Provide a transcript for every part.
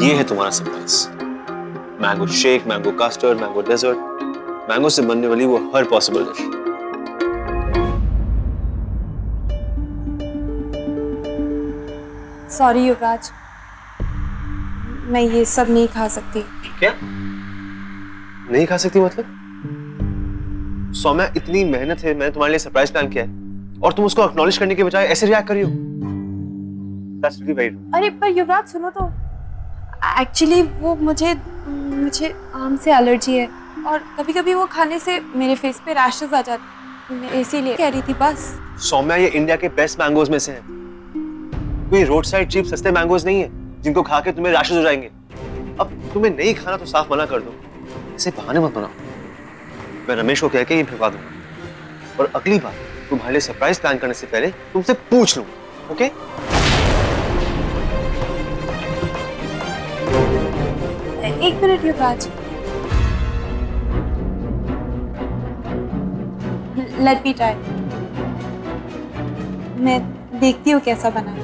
ये है तुम्हारा surprise. Mango shake, mango custard, mango dessert, mango से बनने वाली वो हर पॉसिबल डिश। सॉरी युवराज, मैं ये सब नहीं खा सकती। क्या नहीं खा सकती मतलब? सौम्या, इतनी मेहनत है, मैंने तुम्हारे लिए सरप्राइज प्लान किया है और तुम उसको एक्नॉलेज करने के बजाय ऐसे रिएक्ट कर रही हो। That's really very rude. अरे पर युवराज सुनो तो, एक्चुअली वो मुझे आम से एलर्जी है और कभी-कभी वो खाने से मेरे फेस पे रैशेस आ जाते, मैं इसीलिए कह रही थी बस। सौम्या, ये इंडिया के बेस्ट मैंगोज में से है। कोई रोड साइड चीप सस्ते मैंगोज नहीं है जिनको खा के तुम्हें रैशेस हो जाएंगे। अब तुम्हें नहीं खाना तो साफ मना कर दो, ऐसे बहाने मत बनाओ। मैं रमेश को कह के ये भिजवा दूंगा और अगली बार तुम्हारे लिए सरप्राइज प्लान करने से पहले तुमसे पूछ लूंगा, ओके? एक मिनट युवराज, लेट मी ट्राई। मैं देखती हूँ कैसा बना है।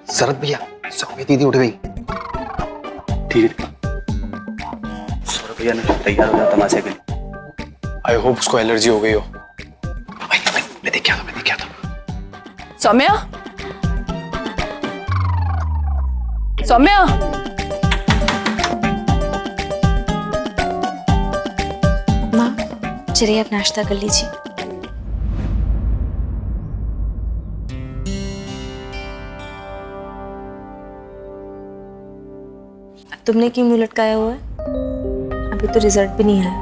शरद भैया, सौम्या दीदी उठ गई। ठीक है, सौरभ भैया ने तैयार हो जाता तमाशे के लिए। आई होप उसको एलर्जी हो गई हो। मैं देख के आता हूं। सौम्या, सौम्या, माँ चलिए आप नाश्ता कर लीजिए। तुमने क्यों मुंह लटकाया हुआ है? अभी तो रिजल्ट भी नहीं आया।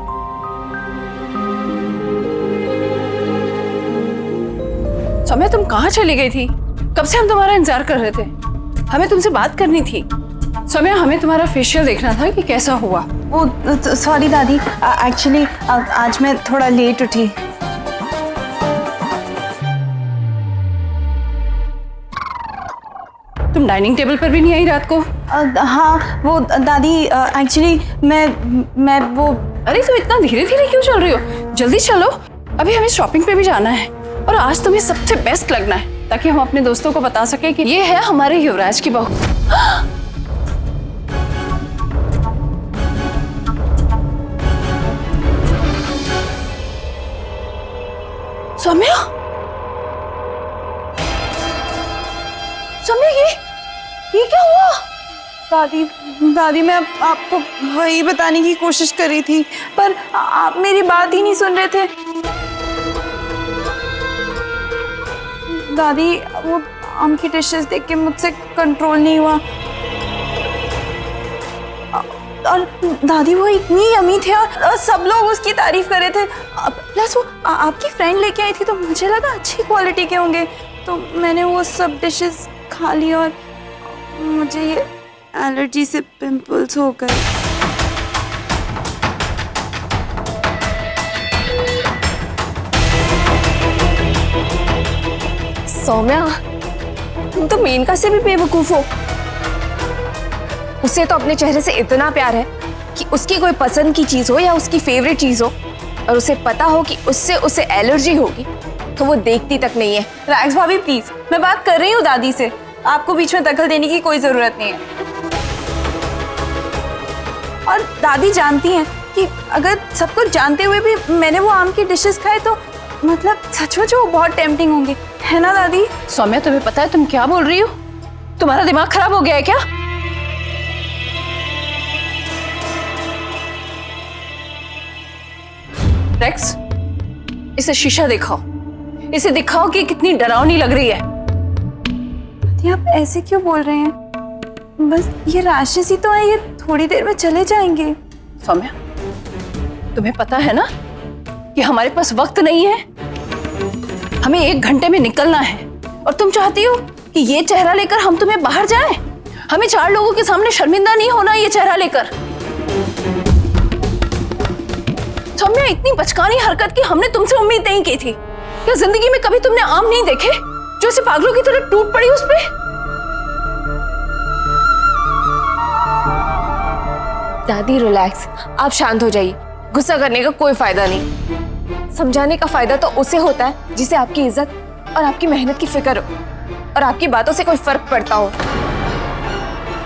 सौम्या तुम कहाँ चली गई थी? कब से हम तुम्हारा इंतजार कर रहे थे। हमें तुमसे बात करनी थी। सौम्या, हमें तुम्हारा फेशियल देखना था कि कैसा हुआ। वो सॉरी दादी, एक्चुअली आज मैं थोड़ा लेट उठी। तुम डाइनिंग टेबल पर भी नहीं आई रात को? हाँ वो दादी, एक्चुअली मैं वो। अरे तुम इतना धीरे धीरे क्यों चल रही हो? जल्दी चलो, अभी हमें शॉपिंग पे भी जाना है और आज तुम्हें सबसे बेस्ट लगना है ताकि हम अपने दोस्तों को बता सके कि ये है हमारे युवराज की बहू। सौम्या, सौम्या, ये क्या हुआ? दादी मैं आपको वही बताने की कोशिश कर रही थी पर आप मेरी बात ही नहीं सुन रहे थे। दादी वो आम की डिशेस देख के मुझसे कंट्रोल नहीं हुआ और दादी वो इतनी यमी थे और सब लोग उसकी तारीफ कर रहे थे। प्लस वो आपकी फ्रेंड लेके आई थी तो मुझे लगा अच्छी क्वालिटी के होंगे, तो मैंने वो सब डिशेस खा ली और मुझे ये एलर्जी से पिंपल्स हो गए। सौम्या, तुम तो मेनका से भी बेवकूफ हो। उसे तो अपने चेहरे से इतना प्यार है कि उसकी कोई पसंद की चीज हो या उसकी फेवरेट चीज हो और उसे पता हो कि उससे उसे एलर्जी होगी तो वो देखती तक नहीं है। रैक्स भाभी प्लीज, मैं बात कर रही हूँ दादी से, आपको बीच में दखल देने की कोई जरूरत नहीं है। और दादी जानती हैं कि अगर सब कुछ जानते हुए भी मैंने वो आम की डिशेस खाए तो मतलब सचमुच वो बहुत टेम्पटिंग होंगे, है ना दादी? सौम्या, तुम्हें पता है तुम क्या बोल रही हो? तुम्हारा दिमाग खराब हो गया है क्या? रेक्स, इसे शीशा दिखाओ, इसे दिखाओ कि कितनी डरावनी लग रही है। आप ऐसे क्यों बोल रहे हैं? बस ये रैशेस ही तो है, ये थोड़ी देर में चले जाएंगे। सौम्या, तुम्हें पता है ना कि हमारे पास वक्त नहीं है, हमें 1 घंटे में निकलना है। और तुम चाहती हो कि ये चेहरा लेकर हम तुम्हें बाहर जाएं? हमें 4 लोगों के सामने शर्मिंदा नहीं होना ये चेहरा लेकर। सौम्या, इतनी बचकानी हरकत की हमने तुमसे उम्मीद नहीं की थी। क्या जिंदगी में कभी तुमने आम नहीं देखे जो ऐसे पागलों की तरह टूट पड़ी उस पे? दादी रिलैक्स, आप शांत हो जाइए। गुस्सा करने का कोई फायदा नहीं। समझाने का फायदा तो उसे होता है जिसे आपकी इज्जत और आपकी मेहनत की फिक्र हो और आपकी बातों से कोई फर्क पड़ता हो।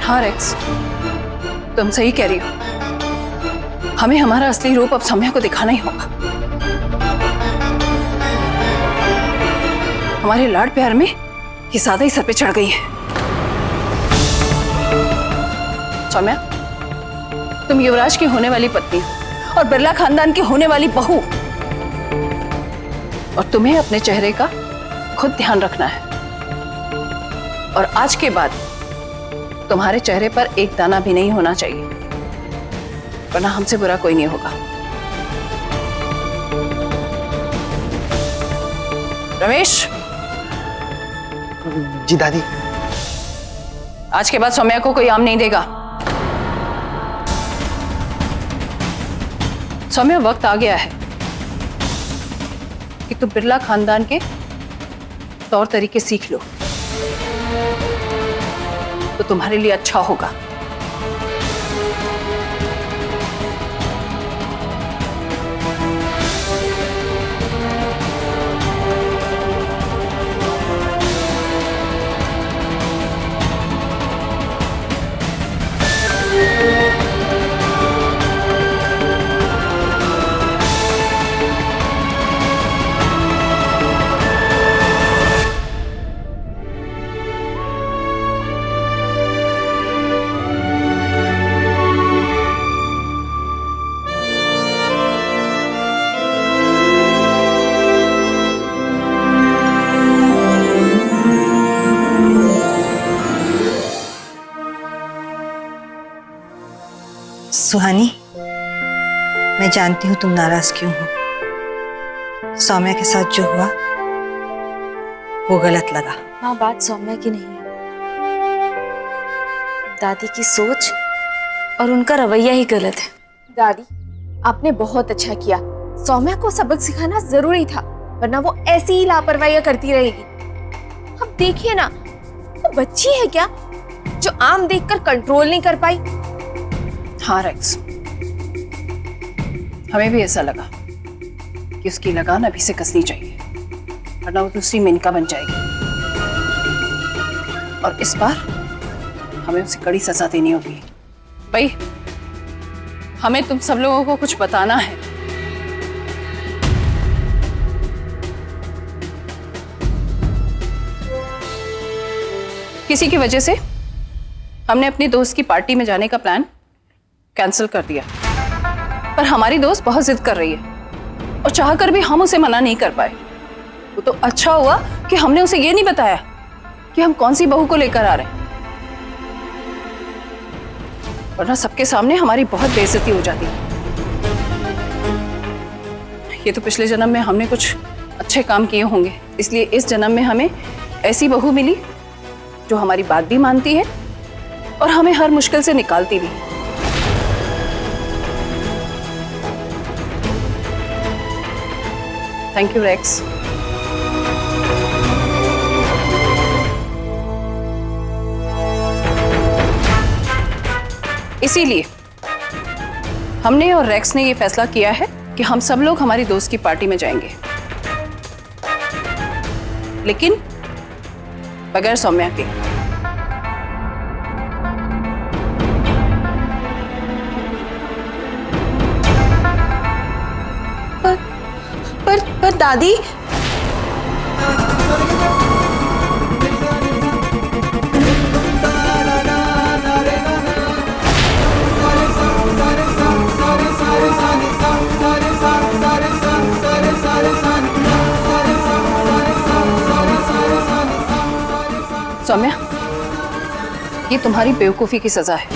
हाँ रेक्स, तुम सही कह रही हो। हमें हमारा असली रूप अब सौम्या को दिखाना ही होगा। हमारे लाड प्यार में ये ज्यादा ही सर पे चढ़ गई है। सौम्या, तुम युवराज की होने वाली पत्नी और बिरला खानदान की होने वाली बहू, और तुम्हें अपने चेहरे का खुद ध्यान रखना है। और आज के बाद तुम्हारे चेहरे पर एक दाना भी नहीं होना चाहिए, वरना हमसे बुरा कोई नहीं होगा। रमेश। जी दादी। आज के बाद सौम्या को कोई आम नहीं देगा। सौम्या, वक्त आ गया है कि तुम बिरला खानदान के तौर तरीके सीख लो, तो तुम्हारे लिए अच्छा होगा। सुहानी, मैं जानती हूँ तुम नाराज क्यों हो। सौम्या के साथ जो हुआ वो गलत लगा। माँ, बात सौम्या की नहीं है, दादी की सोच और उनका रवैया ही गलत है। दादी, आपने बहुत अच्छा किया। सौम्या को सबक सिखाना जरूरी था, वरना वो ऐसी ही लापरवाहियां करती रहेगी। अब देखिए ना, वो बच्ची है क्या जो आम देखकर कंट्रोल नहीं कर पाई। हाँ रेक्स, हमें भी ऐसा लगा कि उसकी लगान अभी से कसनी चाहिए, वरना वो दूसरी मेनका बन जाएगी। और इस बार हमें उसे कड़ी सजा देनी होगी। भाई, हमें तुम सब लोगों को कुछ बताना है। किसी की वजह से हमने अपनी दोस्त की पार्टी में जाने का प्लान कैंसिल कर दिया, पर हमारी दोस्त बहुत जिद कर रही है और चाहकर भी हम उसे मना नहीं कर पाए। वो तो अच्छा हुआ कि हमने उसे ये नहीं बताया कि हम कौन सी बहू को लेकर आ रहे हैं, वरना सबके सामने हमारी बहुत बेइज्जती हो जाती। ये तो पिछले जन्म में हमने कुछ अच्छे काम किए होंगे, इसलिए इस जन्म में हमें ऐसी बहू मिली जो हमारी बात भी मानती है और हमें हर मुश्किल से निकालती भी। Thank you Rex. इसीलिए हमने और रेक्स ने ये फैसला किया है कि हम सब लोग हमारी दोस्त की पार्टी में जाएंगे, लेकिन बगैर सौम्या के। पर दादी, सौम्या, ये तुम्हारी बेवकूफी की सजा है।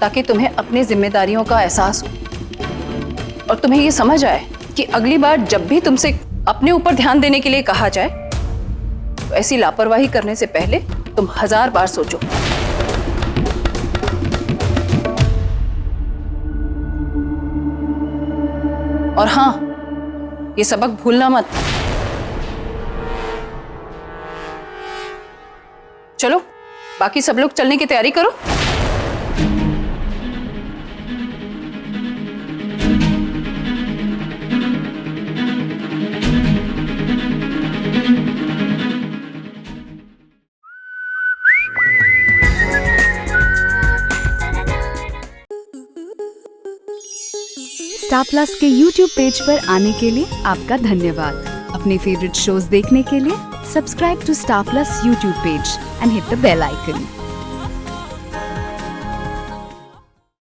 ताकि तुम्हें अपनी जिम्मेदारियों का एहसास हो और तुम्हें ये समझ आए कि अगली बार जब भी तुमसे अपने ऊपर ध्यान देने के लिए कहा जाए तो ऐसी लापरवाही करने से पहले तुम 1000 बार सोचो। और हाँ, ये सबक भूलना मत। चलो बाकी सब लोग चलने की तैयारी करो। स्टार प्लस के YouTube पेज पर आने के लिए आपका धन्यवाद। अपने फेवरेट शोज देखने के लिए subscribe to Star Plus YouTube page and hit the bell icon.